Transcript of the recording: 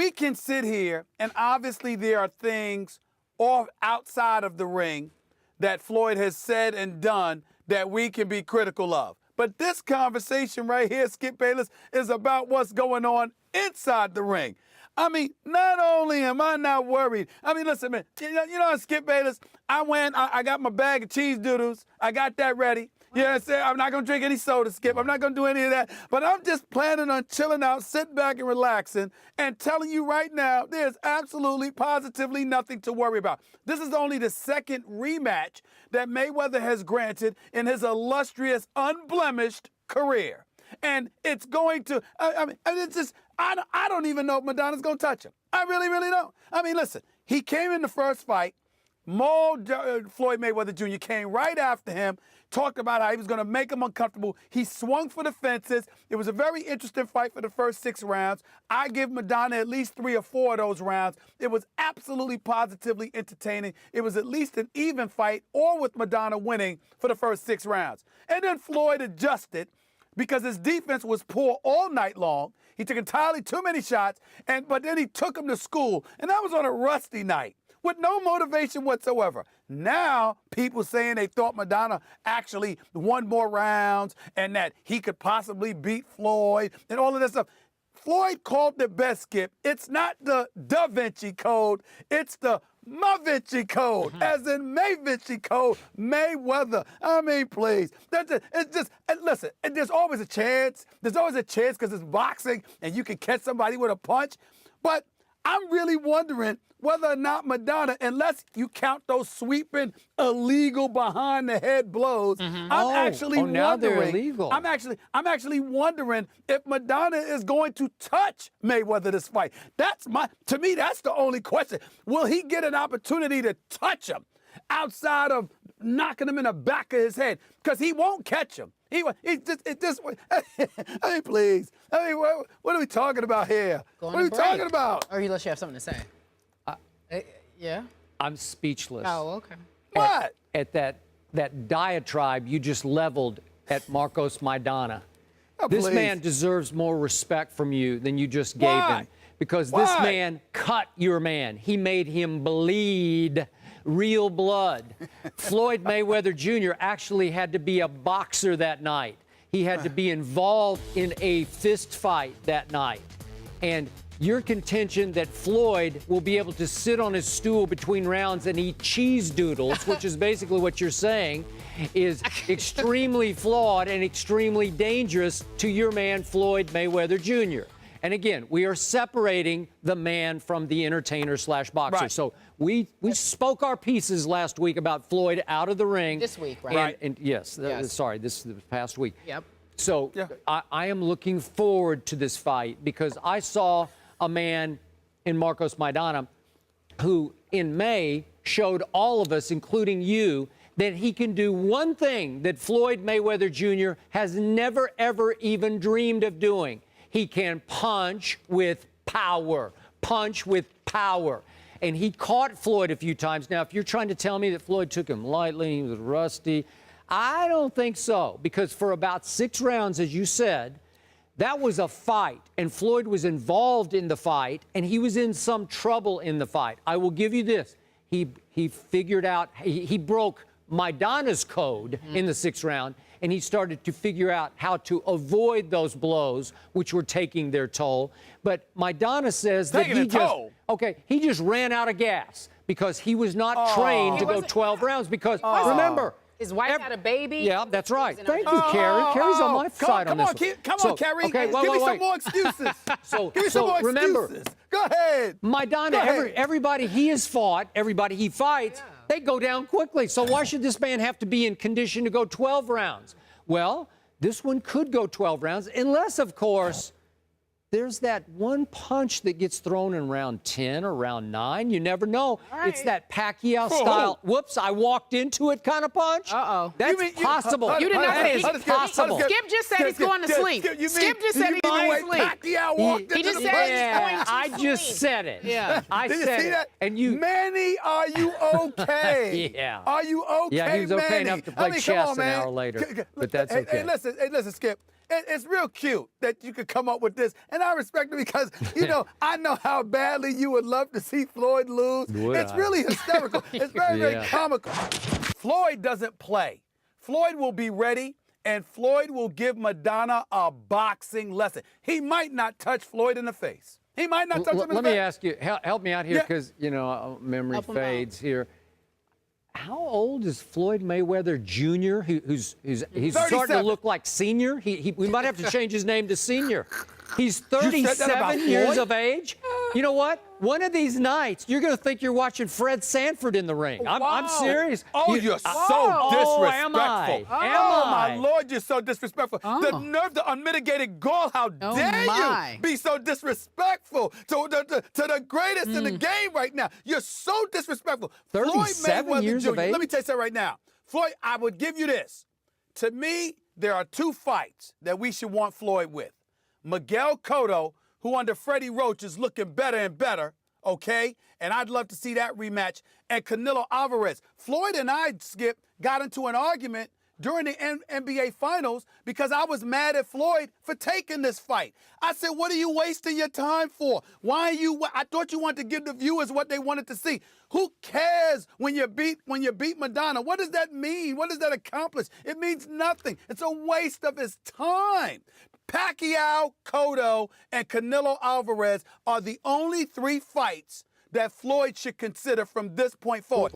we can sit here, and obviously there are things off outside of the ring that Floyd has said and done that we can be critical of. But this conversation right here, Skip Bayless, is about what's going on inside the ring. I mean, not only am I not worried. I mean, listen, man, you know, Skip Bayless, I got my bag of cheese doodles. I got that ready. Yeah, I said I'm not going to drink any soda, Skip. I'm not going to do any of that. But I'm just planning on chilling out, sitting back and relaxing, and telling you right now, there's absolutely, positively nothing to worry about. This is only the second rematch that Mayweather has granted in his illustrious, unblemished career. And it's going to, I mean, it's just, I don't even know if Maidana's going to touch him. I really, really don't. I mean, listen, he came in the first fight, mauled Floyd Mayweather Jr., came right after him, talked about how he was going to make him uncomfortable. He swung for the fences. It was a very interesting fight for the first 6 rounds. I give Maidana at least 3 or 4 of those rounds. It was absolutely positively entertaining. It was at least an even fight, or with Maidana winning for the first 6 rounds. And then Floyd adjusted because his defense was poor all night long. He took entirely too many shots, but then he took him to school, and that was on a rusty night with no motivation whatsoever. Now, people saying they thought Maidana actually won more rounds and that he could possibly beat Floyd and all of that stuff. Floyd called it best, Skip. It's not the Da Vinci Code, it's the Ma Vinci Code, as in May Vinci Code, Mayweather. I mean, please. It's just, listen, there's always a chance. There's always a chance because it's boxing and you can catch somebody with a punch. But I'm really wondering whether or not Maidana, unless you count those sweeping, illegal behind-the-head blows, I'm actually wondering. Now they're illegal. I'm actually wondering if Maidana is going to touch Mayweather this fight. To me, that's the only question. Will he get an opportunity to touch him outside of knocking him in the back of his head? Because he won't catch him. I mean, please. I mean, what are we talking about here? What are we talking about? Or he lets you have something to say. Yeah. I'm speechless. Oh, okay. What? At that diatribe you just leveled at Marcos Maidana. Oh, this please. man deserves more respect from you than you just gave Why? him. Because Why? this man cut your man. He made him bleed real blood. Floyd Mayweather Jr. actually had to be a boxer that night. He had to be involved in a fist fight that night. And your contention that Floyd will be able to sit on his stool between rounds and eat cheese doodles, which is basically what you're saying, is extremely flawed and extremely dangerous to your man, Floyd Mayweather Jr. And again, we are separating the man from the entertainer/boxer. Right. So we spoke our pieces last week about Floyd out of the ring. This week, right? And yes, sorry, this past week. Yep. So I am looking forward to this fight because I saw a man in Marcos Maidana who in May showed all of us, including you, that he can do one thing that Floyd Mayweather Jr. has never, ever even dreamed of doing. He can punch with power. Punch with power. And he caught Floyd a few times. Now, if you're trying to tell me that Floyd took him lightly, he was rusty, I don't think so. Because for about 6 rounds, as you said, that was a fight, and Floyd was involved in the fight, and he was in some trouble in the fight. I will give you this. He figured out, he broke Maidana's code in the 6th round, and he started to figure out how to avoid those blows, which were taking their toll. But Maidana says that he just ran out of gas because he was not trained to go 12 rounds because, remember, his wife had a baby. Yeah, that's right. Thank you, Kerry. Kerry's on my side on this one. Come on, Kerry. Okay, Give me some more excuses. Give me some more remember, excuses. Go ahead. Maidana, everybody he has fought, everybody he fights, they go down quickly. So why should this man have to be in condition to go 12 rounds? Well, this one could go 12 rounds, unless, of course, there's that one punch that gets thrown in round 10 or round 9. You never know. Right. It's that Pacquiao style, whoops, I walked into it kind of punch. Uh-oh. That's possible. You did not say it's possible. Skip just said he's going to sleep. Skip just said he's going to sleep. He just said he's going to sleep. I just said it. Yeah. I Did you said see it. that? And you, Manny, are you okay? Yeah. Are you okay, yeah, he was okay Manny? enough to play chess an hour later. But that's okay. Hey, listen, Skip. it's real cute that you could come up with this, and I respect it because, you know, I know how badly you would love to see Floyd lose. It's really hysterical. It's very, very comical. Floyd doesn't play. Floyd will be ready, and Floyd will give Maidana a boxing lesson. He might not touch Floyd in the face. He might not touch him in the face. Let me ask you, help me out here, because, you know, memory fades here. How old is Floyd Mayweather Jr., who's starting to look like Senior? We might have to change his name to Senior. He's 37 years of age. You know what? One of these nights, you're going to think you're watching Fred Sanford in the ring. I'm serious. Oh, you're so disrespectful. Am I? My Lord, you're so disrespectful. The nerve, the unmitigated gall. How dare you be so disrespectful to the greatest in the game right now? You're so disrespectful. 37 years of age? Let me tell you something right now. Floyd, I would give you this. To me, there are two fights that we should want Floyd with. Miguel Cotto, who under Freddie Roach is looking better and better, okay? And I'd love to see that rematch. And Canelo Alvarez. Floyd and I, Skip, got into an argument during the NBA Finals because I was mad at Floyd for taking this fight. I said, what are you wasting your time for? Why are you? I thought you wanted to give the viewers what they wanted to see. Who cares when you beat Maidana? What does that mean? What does that accomplish? It means nothing. It's a waste of his time. Pacquiao, Cotto, and Canelo Alvarez are the only three fights that Floyd should consider from this point forward.